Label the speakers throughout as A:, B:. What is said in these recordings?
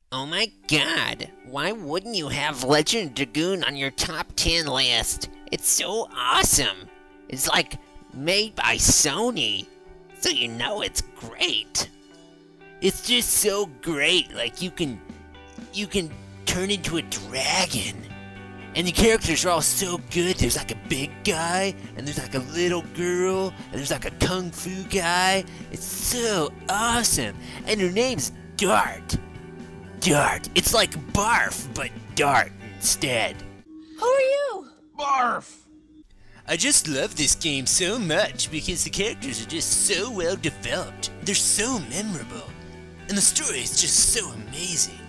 A: Oh my god, why wouldn't you have Legend of Dragoon on your top 10 list? It's so awesome. It's like made by Sony, so you know it's great. It's just so great, like you can turn into a dragon. And the characters are all so good. There's like a big guy, and there's like a little girl, and there's like a kung fu guy. It's so awesome. And her name's Dart. Dart. It's like Barf, but Dart instead.
B: Who are you?
C: Barf!
A: I just love this game so much because the characters are just so well developed. They're so memorable. And the story is just so amazing.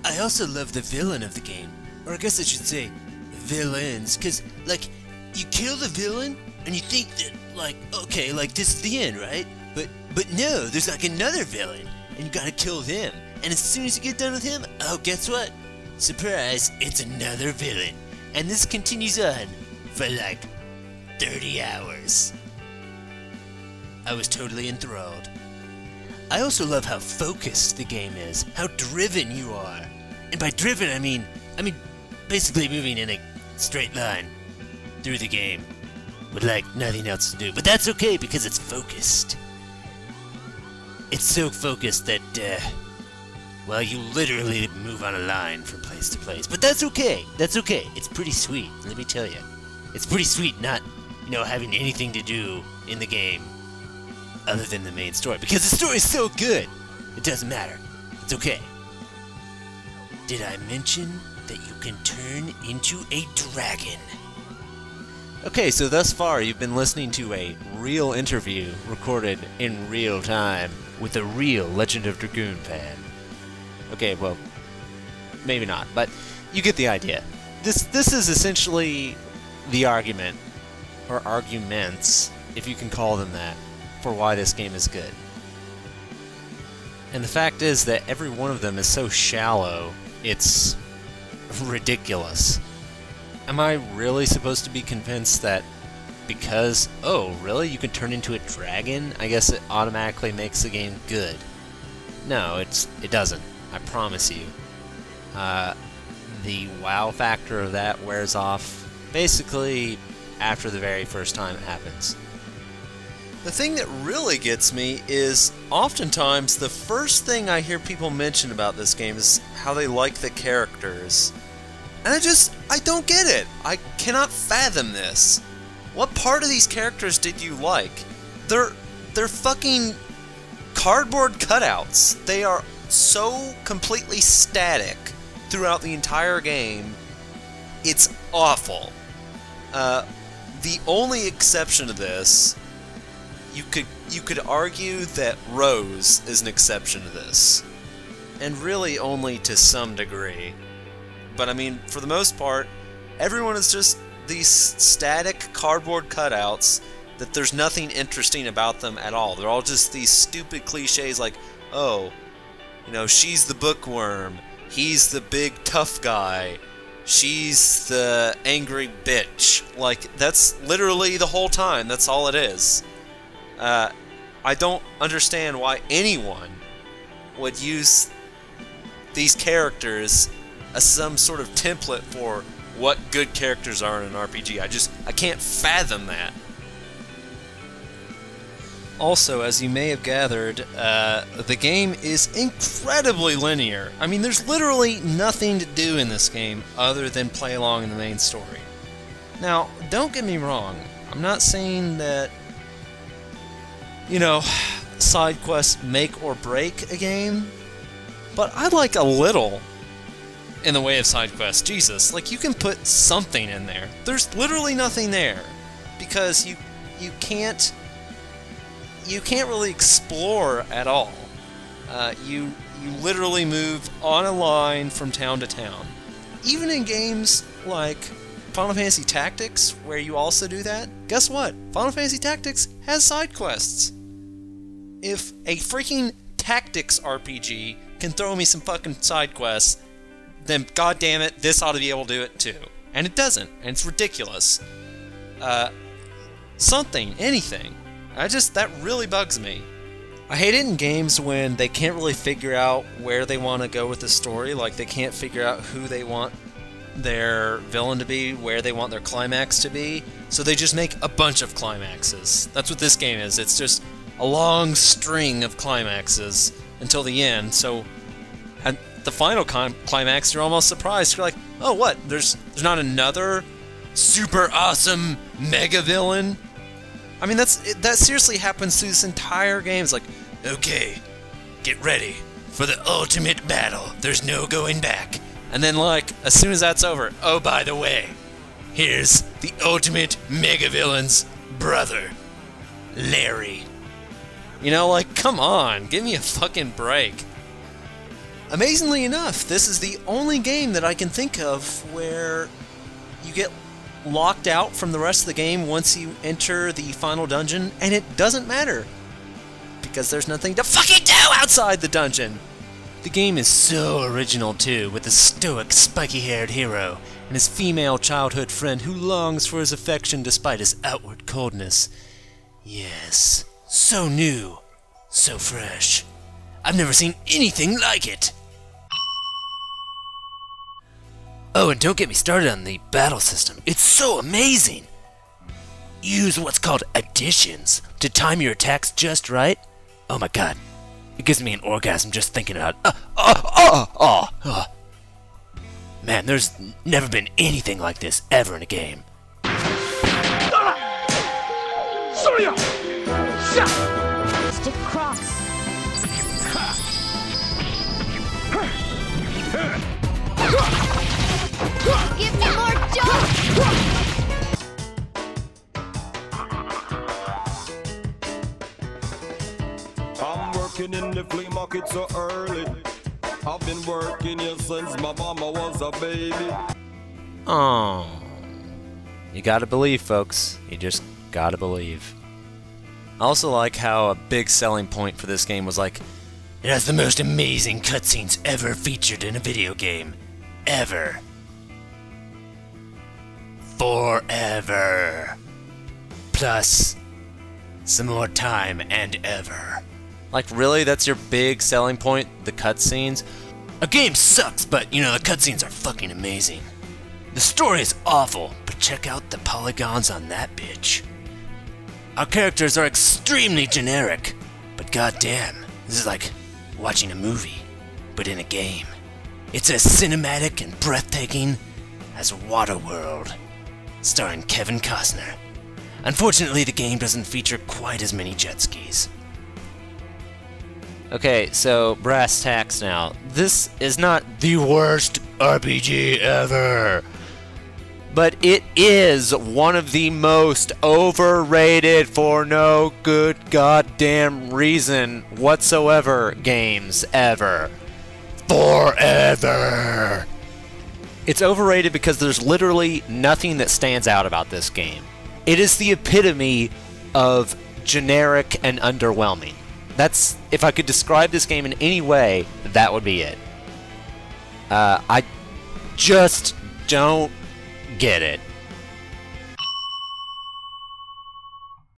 A: I also love the villain of the game. Or I guess I should say, villains. Because, like, you kill the villain, and you think that, like, okay, like, this is the end, right? But no, there's like another villain, and you gotta kill them. And as soon as you get done with him, oh, guess what? Surprise, it's another villain. And this continues on for like 30 hours. I was totally enthralled. I also love how focused the game is, how driven you are. And by driven, I mean basically moving in a straight line through the game with like nothing else to do. But that's okay because it's focused. It's so focused that, well, you literally move on a line from place to place. But that's okay. That's okay. It's pretty sweet, let me tell you. It's pretty sweet not, having anything to do in the game other than the main story. Because the story is so good, it doesn't matter. It's okay. Did I mention that you can turn into a dragon? Okay, so thus far you've been listening to a real interview recorded in real time with a real Legend of Dragoon fan. Okay, well, maybe not, but you get the idea. This is essentially the argument, or arguments, if you can call them that, for why this game is good. And the fact is that every one of them is so shallow, it's ridiculous. Am I really supposed to be convinced that because, oh, really, you can turn into a dragon, I guess it automatically makes the game good? No, it doesn't. I promise you. The wow factor of that wears off basically after the very first time it happens. The thing that really gets me is oftentimes the first thing I hear people mention about this game is how they like the characters. And I don't get it. I cannot fathom this. What part of these characters did you like? They're fucking cardboard cutouts. They are so completely static throughout the entire game. It's awful. The only exception to this, you could argue that Rose is an exception to this, and really only to some degree. But I mean, for the most part, everyone is just these static cardboard cutouts that there's nothing interesting about them at all. They're all just these stupid cliches like, oh, she's the bookworm, he's the big tough guy, she's the angry bitch. Like, that's literally the whole time, that's all it is. I don't understand why anyone would use these characters as some sort of template for what good characters are in an RPG. I can't fathom that. Also, as you may have gathered, the game is incredibly linear. I mean, there's literally nothing to do in this game other than play along in the main story. Now, don't get me wrong, I'm not saying that, side quests make or break a game, but I like a little in the way of side quests. Jesus, like, you can put something in there. There's literally nothing there because you can't really explore at all. You literally move on a line from town to town. Even in games like Final Fantasy Tactics, where you also do that, guess what? Final Fantasy Tactics has side quests. If a freaking tactics RPG can throw me some fucking side quests, then goddammit, this ought to be able to do it too. And it doesn't, and it's ridiculous. Something, anything. That really bugs me.
B: I hate it in games when they can't really figure out where they want to go with the story, like they can't figure out who they want their villain to be, where they want their climax to be, so they just make a bunch of climaxes. That's what this game is. It's just a long string of climaxes until the end, so at the final climax, you're almost surprised. You're like, oh, what? There's not another super awesome mega villain? I mean, that seriously happens through this entire game. It's like, okay, get ready for the ultimate battle. There's no going back. And then, like, as soon as that's over, oh, by the way, here's the ultimate mega villain's brother, Larry. You know, like, come on, give me a fucking break. Amazingly enough, this is the only game that I can think of where you get locked out from the rest of the game once you enter the final dungeon, and it doesn't matter, because there's nothing to fucking do outside the dungeon. The game is so original too, with a stoic, spiky-haired hero and his female childhood friend who longs for his affection despite his outward coldness. Yes, so new, so fresh. I've never seen anything like it. Oh, and don't get me started on the battle system. It's so amazing! Use what's called additions to time your attacks just right. Oh my god. It gives me an orgasm just thinking about it. Man, there's never been anything like this ever in a game.
C: Stick cross. Give me more jump!
D: I'm working in the flea market so early. I've been working here since my mama was a baby.
B: Oh, you gotta believe, folks. You just gotta believe. I also like how a big selling point for this game was like, it has the most amazing cutscenes ever featured in a video game. Ever. Forever. Plus, some more time and ever. Like, really? That's your big selling point? The cutscenes? A game sucks, but, you know, the cutscenes are fucking amazing. The story is awful, but check out the polygons on that bitch. Our characters are extremely generic, but goddamn, this is like watching a movie, but in a game. It's as cinematic and breathtaking as Waterworld, starring Kevin Costner. Unfortunately, the game doesn't feature quite as many jet skis. Okay, so brass tacks now. This is not the worst RPG ever, but it is one of the most overrated for no good goddamn reason whatsoever games ever. Forever! It's overrated because there's literally nothing that stands out about this game. It is the epitome of generic and underwhelming. That's, if I could describe this game in any way, that would be it. I just don't get it.